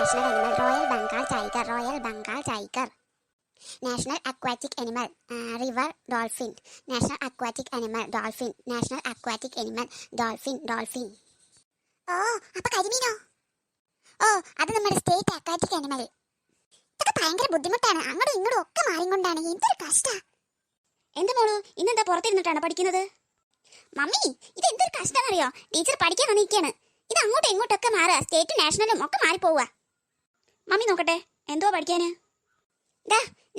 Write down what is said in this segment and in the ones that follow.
national animal Royal Bengal tiger, Royal Bengal tiger. National aquatic animal river dolphin, national aquatic animal dolphin, national aquatic animal dolphin, dolphin. ഓ അപ്പൊ കരിമീനോ? ഓ അത് നമ്മുടെ state aquatic animal. ഇതൊക്കെ ഭയങ്കര ബുദ്ധിമുട്ടാണ്, അങ്ങോട്ടും ഇങ്ങോട്ടും ഒക്കെ മാറിക്കൊണ്ടാണ്. എന്തൊരു കഷ്ടാ. എന്റെ മോളു ഇന്നെന്താ പുറത്തിരുന്നിട്ടാണ് പഠിക്കുന്നത്? മമ്മി ഇത് എന്തൊരു കഷ്ടാന്നറിയോ? ടീച്ചർ പഠിക്കാൻ വന്നിരിക്കുകയാണ്. ഇത് അങ്ങോട്ടും ഇങ്ങോട്ടൊക്കെ മാറുക, സ്റ്റേറ്റും നാഷണലും ഒക്കെ മാറിപ്പോവുക. മമ്മി നോക്കട്ടെ എന്തോ പഠിക്കാന്.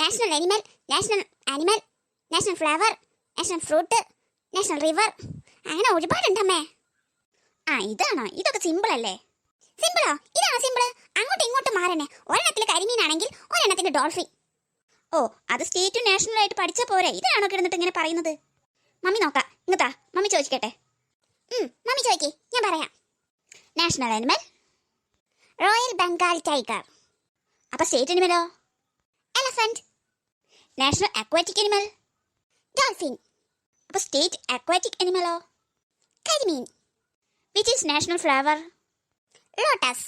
National animal, national animal, national flower, national fruit, national river, അങ്ങനെ ഒരുപാടുണ്ടമ്മേ. ആ ഇതാണോ? ഇതൊക്കെ സിമ്പിൾ അല്ലേ? സിമ്പിളോ? ഇതാണോ സിമ്പിൾ? അങ്ങോട്ടും ഇങ്ങോട്ടും മാറണേ. ഒരെണ്ണത്തിൽ കരിമീനാണെങ്കിൽ ഒരെണ്ണത്തിന് ഡോൾഫിൻ. ഓ അത് സ്റ്റേറ്റും നാഷണലും ആയിട്ട് പഠിച്ചാൽ പോരെ, ഇതാണോ കിടന്നിട്ട് ഇങ്ങനെ പറയുന്നത്? മമ്മി നോക്കാം, ഇങ്ങത്താ മമ്മി ചോദിക്കട്ടെ. മമ്മി ചോദിക്കേ, ഞാൻ പറയാം. National animal royal Bengal tiger. അപ്പൊ സ്റ്റേറ്റ് അനിമലോ? Elephant. National aquatic animal? Dolphin. അപ്പൊ സ്റ്റേറ്റ് അക്വാറ്റിക് അനിമലോ? കരിമീൻ. Which is national flower? Lotus.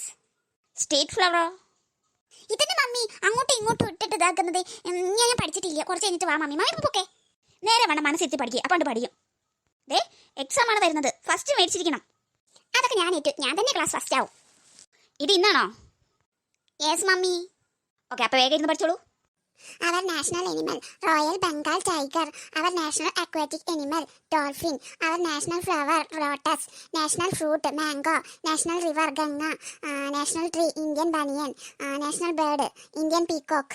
State ഫ്ലവറോ? ഇതിന്റെ മമ്മി അങ്ങോട്ടും ഇങ്ങോട്ടും ഇട്ടിട്ട് ഇതാക്കുന്നത് ഞാൻ പഠിച്ചിട്ടില്ല. കുറച്ച് കഴിഞ്ഞിട്ട് വാ മമ്മി. മമ്മി പോക്കെ. നേരെ വേണം മനസ്സിരുത്തി പഠിക്കുക, അപ്പാണ്ട് പഠിക്കും. ദേ എക്സാം ആണ് വരുന്നത്, ഫസ്റ്റ് മേടിച്ചിരിക്കണം. അതൊക്കെ ഞാൻ ഏറ്റു, ഞാൻ തന്നെ ക്ലാസ് ഫസ്റ്റ് ആവും. ഇത് ഇന്നാണോ? Yes mummy. ഓക്കെ അപ്പൊ വേഗം ഇരുന്ന് പഠിച്ചോളൂ. Our national animal Royal Bengal tiger. Our national aquatic animal dolphin. Our national flower lotus. National fruit mango. National river Ganga. National tree Indian banyan. National bird Indian peacock.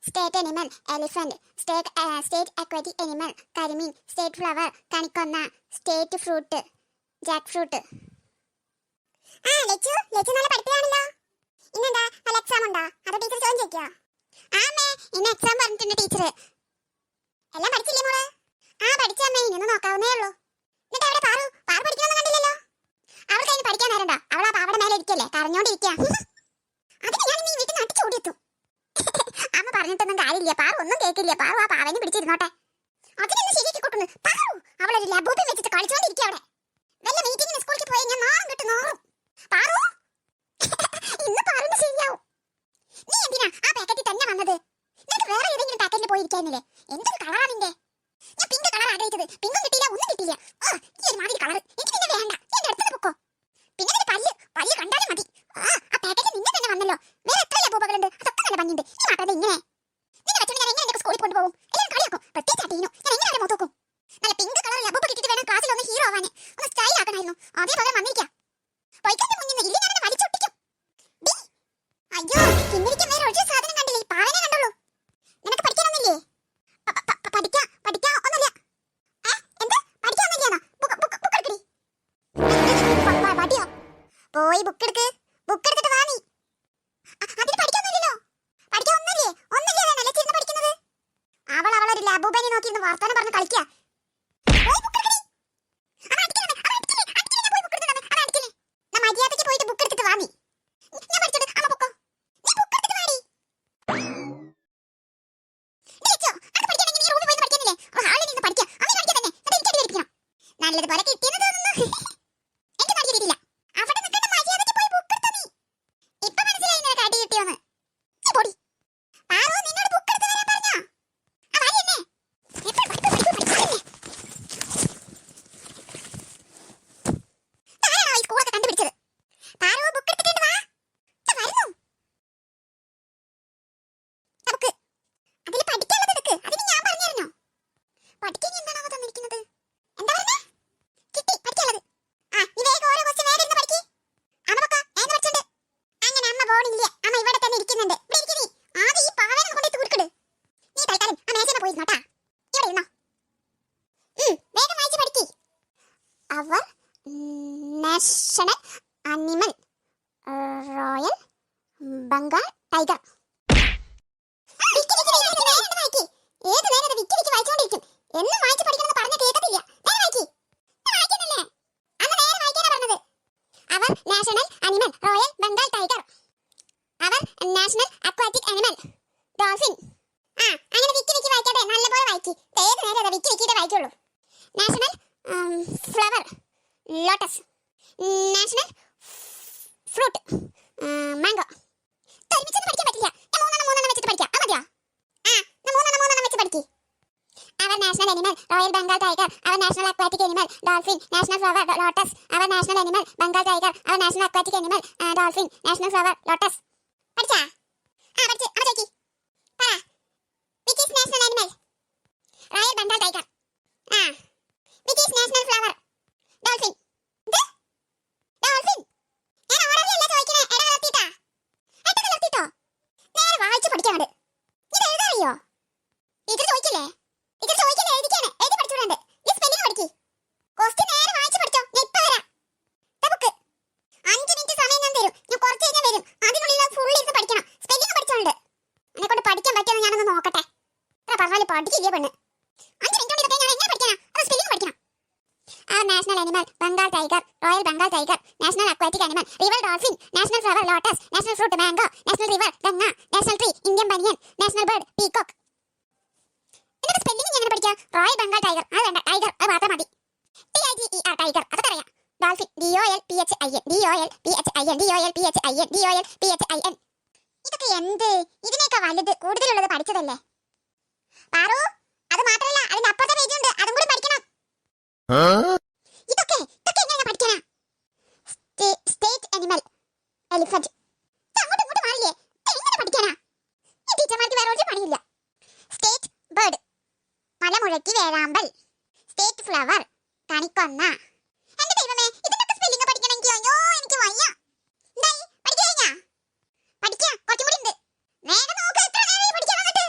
State animal elephant. State aquatic animal കരിമീൻ. State flower കണിക്കൊന്ന. State fruit jackfruit. Lachu നല്ല പഠിപ്പിയാണല്ലോ. ഇന്നെന്താ വല്ല exam ഉണ്ടോ? അതോ teacher ചോദ്യം ചോദിക്കോ? ആമേ ഇന്ന് എക്സാം പറഞ്ഞിട്ടുണ്ട് ടീച്ചർ. എല്ലാം പഠിച്ചില്ലേ മോള്? പഠിച്ചമ്മേ, ഇന്ന് നോക്കാവുന്നേ ഉള്ളൂ. എന്നിട്ട് അവിടെ പാറു പഠിക്കണമെന്ന് കണ്ടില്ലല്ലോ. അവൾക്ക് അതിന് പഠിക്കാൻ നേരണ്ടോ? അവൾ ആ പാവയുടെ മേലെ ഇരിക്കല്ലേ കരഞ്ഞോണ്ടിരിക്കുക. അതിന് ഞാൻ ഇന്ന് ഈ വീട്ടിൽ നട്ടിച്ച് ഓടിയെത്തും. അമ്മ പറഞ്ഞിട്ടൊന്നും കാര്യമില്ല, പാറു ഒന്നും കേൾക്കില്ല. പാറു ആ പാവനെ പിടിച്ചിരുന്നോട്ടെ. അതിനൊന്ന് ശരിയാക്കി കൊടുക്കുന്നു. പാറു അവളൊരു ലബൂബി വെച്ചിട്ട് കളിച്ചോണ്ടിരിക്കുക അവിടെ. വല്ല മീറ്റിങ്ങിന് സ്കൂളിൽ പോയി ഞാൻ നാറും കിട്ടും നോറും. പാറു ഇന്ന് പാറുന്ന് ശരിയാവും. നീ എന്തിനാ ആ പാക്കറ്റിൽ തന്നെ വന്നത്? നിനക്ക് വേറെ ഏതെങ്കിലും പാക്കറ്റിൽ പോയിരിക്കാനില്ലേ? എന്തൊരു കളറാ നിന്റെ? ഞാൻ പിങ്ക് കളർ ആഗ്രഹിച്ചത്, പിങ്കും കിട്ടിയില്ല ഒന്നും കിട്ടിയില്ല. ഈ ഒരു മാതിരി കളർ എനിക്ക് പിന്നെ വേണ്ട. എന്റെ അടുത്തത് പൊക്കോ. പിന്നെ നിന്റെ പല്ല് കണ്ടാലും മതി. ആ പാക്കറ്റിൽ നിന്നെ തന്നെ വന്നല്ലോ. വേറെ എത്ര ലബൂബകളുണ്ട്, അതൊക്കെ നല്ല ഭംഗിയുണ്ട്. നീ മാത്രമേ ഇങ്ങനെ നിന്നെ വെച്ചോണ്ട് ഞാൻ എങ്ങനെ എന്റെ സ്കൂളിൽ കൊണ്ടുപോകും? എല്ലാം കളിയാക്കും. പ്രത്യേകിച്ച് ആ ടീനു ഞാൻ എങ്ങനെ അവരെ മുഖത്ത് നോക്കും? നല്ല പിങ്ക് കളർ ലബൂബ് കിട്ടിയിട്ട് വേണം ക്ലാസ്സിൽ ഒന്ന് ഹീറോ ആവാൻ, ഒന്ന് സ്റ്റൈൽ ആക്കണമായിരുന്നു. അതേ പകരം വന്നിരിക്കാം. പൊയ്ക്കന്റെ മുന്നിൽ ഇല്ല ഞാൻ വലിച്ചൊട്ടിക്കും. അയ്യോ കിന്നിരിക്കാൻ വേറെ ഒരു സാധനം കണ്ടില്ലേ? ഈ പാവനെ കണ്ടുള്ളൂ. നിനക്ക് പഠിക്കാനൊന്നുമില്ലേ? പഠിക്കാ ഒന്നുമില്ല. എന്ത് പഠിക്കാനൊന്നുമില്ലാന്നോ? ബുക്ക് എടുക്കടി. പടിയോ? പോയി ബുക്ക് എടുത്തിട്ട് വാ നീ. അതിന് പഠിക്കാനൊന്നുമില്ലല്ലോ. പഠിക്കാൻ ഒന്നുമില്ലേ? ഒന്നുമില്ലാതാണല്ലേ ചിരുന്ന് പഠിക്കുന്നത്. അവളൊരു ലബൂബനെ നോക്കിയിരുന്ന് വർത്താനം പറഞ്ഞ് കളിക്കുക. പോയി ബുക്ക് എടുക്കടി. മര്യാദയ്ക്ക് പോയിട്ട് ബുക്ക് എടുത്തിട്ട് വാ നീ. ഞാൻ പഠിച്ചിട്ട് അമ്മ പൊക്കോ. നല്ലതുപോലെ കിട്ടിയെന്ന് തോന്നുന്നു. എനിക്ക് പഠിച്ചു കിട്ടിയില്ല. അവിടെ നിൽക്കേണ്ട മര്യാദയ്ക്ക് പോയി ബുക്ക് എടുത്തോ നീ. ഇപ്പൊ മനസ്സിലായി നിനക്ക് അടി കിട്ടിയോന്ന്. പൊടി പാറു നിന്നോട് ബുക്ക് എടുത്ത് തരാൻ പറഞ്ഞോ? എന്നെ ആരാണോ ഈ സ്കൂളൊക്കെ കണ്ടുപിടിച്ചത്? പാറു ബുക്ക് എടുത്തിട്ടുണ്ട് വാ. വരുന്നു നമുക്ക് അതിൽ പഠിക്കാനുള്ളത് എടുക്ക്. അതിന് ഞാൻ പറഞ്ഞിരുന്നോ? പഠിക്കാൻ എന്താണോ തന്നിരിക്കുന്നത്? എന്താ പറഞ്ഞേ? കിട്ടി പഠിക്കാനുള്ളത്. നീ വേഗം ഓരോ ക്വസ്റ്റ്യൻ വേഗം ഇരുന്ന് പഠിക്ക്. അമ്മ പൊക്ക ഏന്ന് പഠിച്ചുണ്ട്. അങ്ങനെ അമ്മ പോണില്ല, അമ്മ ഇവിടെ തന്നെ ഇരിക്കുന്നുണ്ട്. ഇവിടെ ഇരിക്ക് നീ. ആദ്യം ഈ പാവേനെ കൊണ്ടേ തൂർക്കിട്. നീ തൽക്കാലം ആ മേശമ പോയിരുന്നോട്ടാ. ഇവിടെ ഇരുന്നോ. വേഗം വായിച്ച് പഠിക്ക്. Our national animal royal Bengal tiger. ഏത് നേരം വിക്കി വായിച്ചോണ്ടിരിക്കും. എന്നും വായിച്ച് പഠിക്കണമെന്ന് പറഞ്ഞ കേൾക്കത്തില്ല. നേരെ വായിക്ക്. വായിക്കുന്നില്ലേ? അന്ന് നേരെ വായിക്കാനാ പറഞ്ഞത്. Our national animal royal Bengal tiger. Our national aquatic animal dolphin. അങ്ങനെ വിക്കി വായിക്കട്ടെ. നല്ലപോലെ വായിക്ക്. ഏത് നേരം അതാ വിക്കി വായിക്കുള്ളൂ. National flower lotus. National fruit mango. Royal Bengal tiger, our national aquatic animal. Dolphin, national flower, lotus, our national animal. Bengal tiger, our national aquatic animal. Dolphin, national flower, lotus. പഠിച്ചാ? പഠിച്ച്. അമ്മ ചോദിക്ക്. പറ. Which is national animal? Royal Bengal tiger. Which is national flower? Dolphin. ഇത്? Dolphin. ഞാൻ ഓർഡറിലല്ല ചോദിക്കണേ. എടാ നിർത്തിട്ടാ. എടാ നിർത്തിട്ടോ. നേരെ വായിച്ച് പഠിക്കാണ്ട്. ഇത് എഴുതാറിയോ? ടീച്ചർ ചോദിക്കില്ലേ? ടീച്ചർ ചോദിക്കില്ലേ? എഴുതിക്കാണ്. എഴുതി പഠിച്ചുവിടണ്ട്. ഈ സ്പെല്ലിംഗ് പഠിക്ക്. ക്വസ്റ്റ്യൻ നേരെ വായിച്ച് പഠിച്ചോ. ഞാൻ ഇപ്പൊ വരാം. ബുക്ക് 5 മിനിറ്റ് സമയം ഞാൻ തരും. ഞാൻ കുറച്ച് കഴിഞ്ഞാൽ വരും. അതിനുള്ളിൽ ഫുൾ ഇരുന്ന് പഠിക്കണം. സ്പെല്ലിംഗ് പഠിച്ചോണ്ട്. എന്നെ കൊണ്ട് പഠിക്കാൻ പറ്റുമെന്ന് ഞാനൊന്ന് നോക്കട്ടെ. എത്ര പറഞ്ഞാലും പഠിക്കില്ലേ പെണ്ണ്. 5 മിനിറ്റ് കൊണ്ട് ഇതൊക്കെ ഞാൻ എങ്ങനെ പഠിക്കാനാ? അത് സ്പെല്ലിംഗ് പഠിക്കണം. Our national animal, Bengal tiger, Royal Bengal tiger, national aquatic animal, river dolphin, national flower lotus, national fruit mango, national river ganga, national tree Indian banyan, national bird peacock. എന്നിട്ട് spelling എങ്ങനെ പഠിക്കാം? Royal Bengal tiger അത് വേണ്ട, tiger അത് മാത്രം മതി. TIGER tiger അതൊക്കെ അറിയാം. Dolphin DOLPHIN DOLPHIN DOLPHIN DOLPHIN. ഇതൊക്കെ എന്ത്? ഇതിനേക്കാൾ വലുത് കൂടുതലുള്ളത് പഠിച്ചതല്ലേ പാറു? അത് മാത്രമല്ല അതിന്റെ അപ്പുറത്തെ പേജ് ഉണ്ട്, അതും കൂടി പഠിക്കണം. ഇതൊക്കെ എങ്ങനെ പഠിക്കാനാ? State animal elephant. അങ്ങോട്ടും ഇങ്ങോട്ടും മാറില്ലേ? എങ്ങനെ പഠിക്കാനാ? ഈ ടീച്ചർമാർക്ക് വേറെ ഒരു പണിയില്ല. സ്റ്റേറ്റ് ബേർഡ് മലമുഴക്കി വേഴാമ്പൽ. സ്റ്റേറ്റ് ഫ്ലവർ കണിക്കൊന്ന. എന്റെ ദൈവമേ, ഇതിനൊക്കെ സ്പെല്ലിംഗ് പഠിക്കണമെങ്കിൽ അയ്യോ എനിക്ക് വയ്യ. എന്തായി പഠിച്ചു കഴിഞ്ഞാ? പഠിക്കാം, കുറച്ചും കൂടി ഉണ്ട്. വേഗം നോക്ക്, എത്ര നേരം പഠിക്കാൻ വന്നിട്ട്.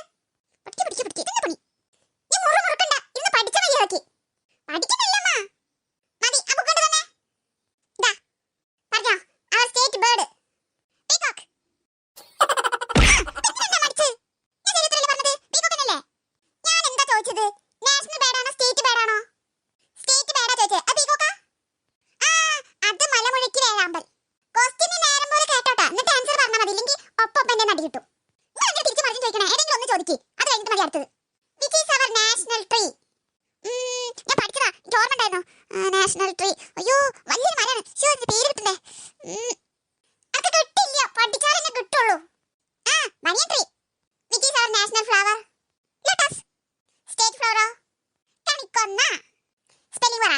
പഠിക്ക് ഇതെന്നെ പണി. നീ മുറുക്കണ്ട, ഇന്ന് പഠിച്ച മര്യാദക്ക് പഠിക്കുന്നില്ലമ്മ. മതി, ആ ബുക്ക് കൊണ്ട് തന്നെ. ഇതാ പറഞ്ഞോ. അവർ സ്റ്റേറ്റ് ബേർഡ് പീകോക്ക്. ചോദിച്ചത് നാഷണൽ ബേഡാണോ സ്റ്റേറ്റ് ബേഡാണോ? സ്റ്റേറ്റ് ബേഡാ ചോദിച്ചത്. അത് പീകോക്കാ? അത് മലമുഴക്കി വേഴാമ്പൽ. ക്വസ്റ്റ്യൻ നേരം പോലെ കേട്ടോട്ടാ, എന്നിട്ട് ആൻസർ പറഞ്ഞാൽ മതി. ഇല്ലെങ്കിൽ ഒപ്പം എന്റെ നടി കിട്ടും. നിങ്ങൾ എന്തിനാ തിരിച്ചു മറിഞ്ഞു ചോദിക്കണേ? ഏതെങ്കിലും ഒന്ന് ചോദിക്ക്, അത് കഴിഞ്ഞിട്ട് മതി അടുത്തത്. Which is our national tree? ഞാൻ പഠിച്ചതാ, എനിക്ക് ഓർമ്മ ഉണ്ടായിരുന്നു. National tree. അയ്യോ വലിയൊരു മരമാണ്. പേര് കിട്ടണ്ടേ? അതൊക്കെ കിട്ടില്ല, പഠിച്ചാലേ കിട്ടുള്ളൂ. Banyan tree. Which is our national flower? Lotus. State ഫ്ലവറോ? കണിക്കൊന്ന. സ്പെല്ലിംഗ് പറ.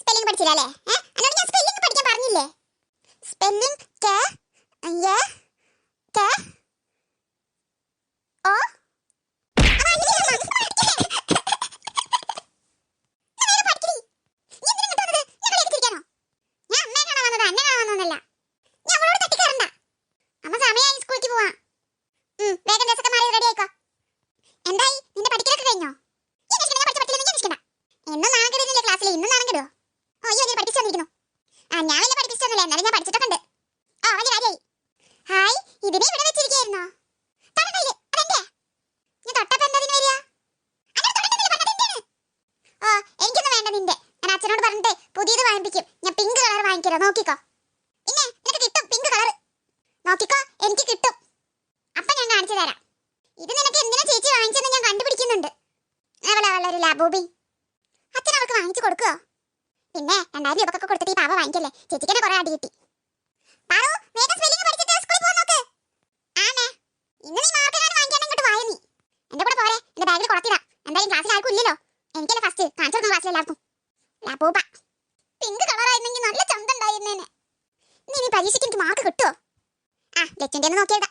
സ്പെല്ലിംഗ് പഠിച്ചില്ല അല്ലേ? എന്നോട് ഞാൻ സ്പെല്ലിംഗ് പഠിക്കാൻ പറഞ്ഞില്ലേ? സ്പെല്ലിംഗ് കെ എ കെ ഓ. നോക്കിക്കോ, പിന്നെ നിനക്ക് കിട്ടും പിങ്ക് കളർ. നോക്കിക്കോ, എനിക്ക് കിട്ടും. അപ്പൊ ഞാൻ കാണിച്ചു തരാം. ഇത് നിനക്ക് എന്തിനാ ചേച്ചി വാങ്ങിച്ചെന്ന് ഞാൻ കണ്ടുപിടിക്കുന്നുണ്ട്. അവളൊരു ലാബൂബി. അച്ഛൻ അവൾക്ക് വാങ്ങിച്ചു കൊടുക്കുവോ? പിന്നെ 2000 രൂപക്കൊക്കെ കൊടുത്തിട്ട് ഈ പാവ വാങ്ങിക്കല്ലേ. ചേച്ചിക്ക് തന്നെ കുറെ അടി കിട്ടി. പാറു, വേഗം സ്പെല്ലിംഗ് പഠിച്ചിട്ട് സ്കൂളിൽ പോകാൻ നോക്ക്. ആമേ, ഇന്ന് നീ മാർക്ക് ഞാൻ വാങ്ങിക്കാൻ ഇങ്ങോട്ട് വായ നീ. എന്റെ കൂടെ പോരെ, എന്റെ ബാഗിൽ കുളത്തിടാം. എന്തായാലും ക്ലാസ്സിൽ ആർക്കും ഇല്ലല്ലോ, എനിക്കല്ലേ ഫസ്റ്റ് കാണിച്ചു കൊടുക്കുന്ന ക്ലാസ്സിൽ എല്ലാവർക്കും. ലാബൂബ പിങ്ക് കളറായിരുന്നെങ്കിൽ നല്ല ചന്ത ഉണ്ടായിരുന്നേനെ. ഇനി പരീക്ഷയ്ക്ക് എനിക്ക് മാർക്ക് കിട്ടുമോ? ലച്ചുൻ്റെ നോക്കിയതാ.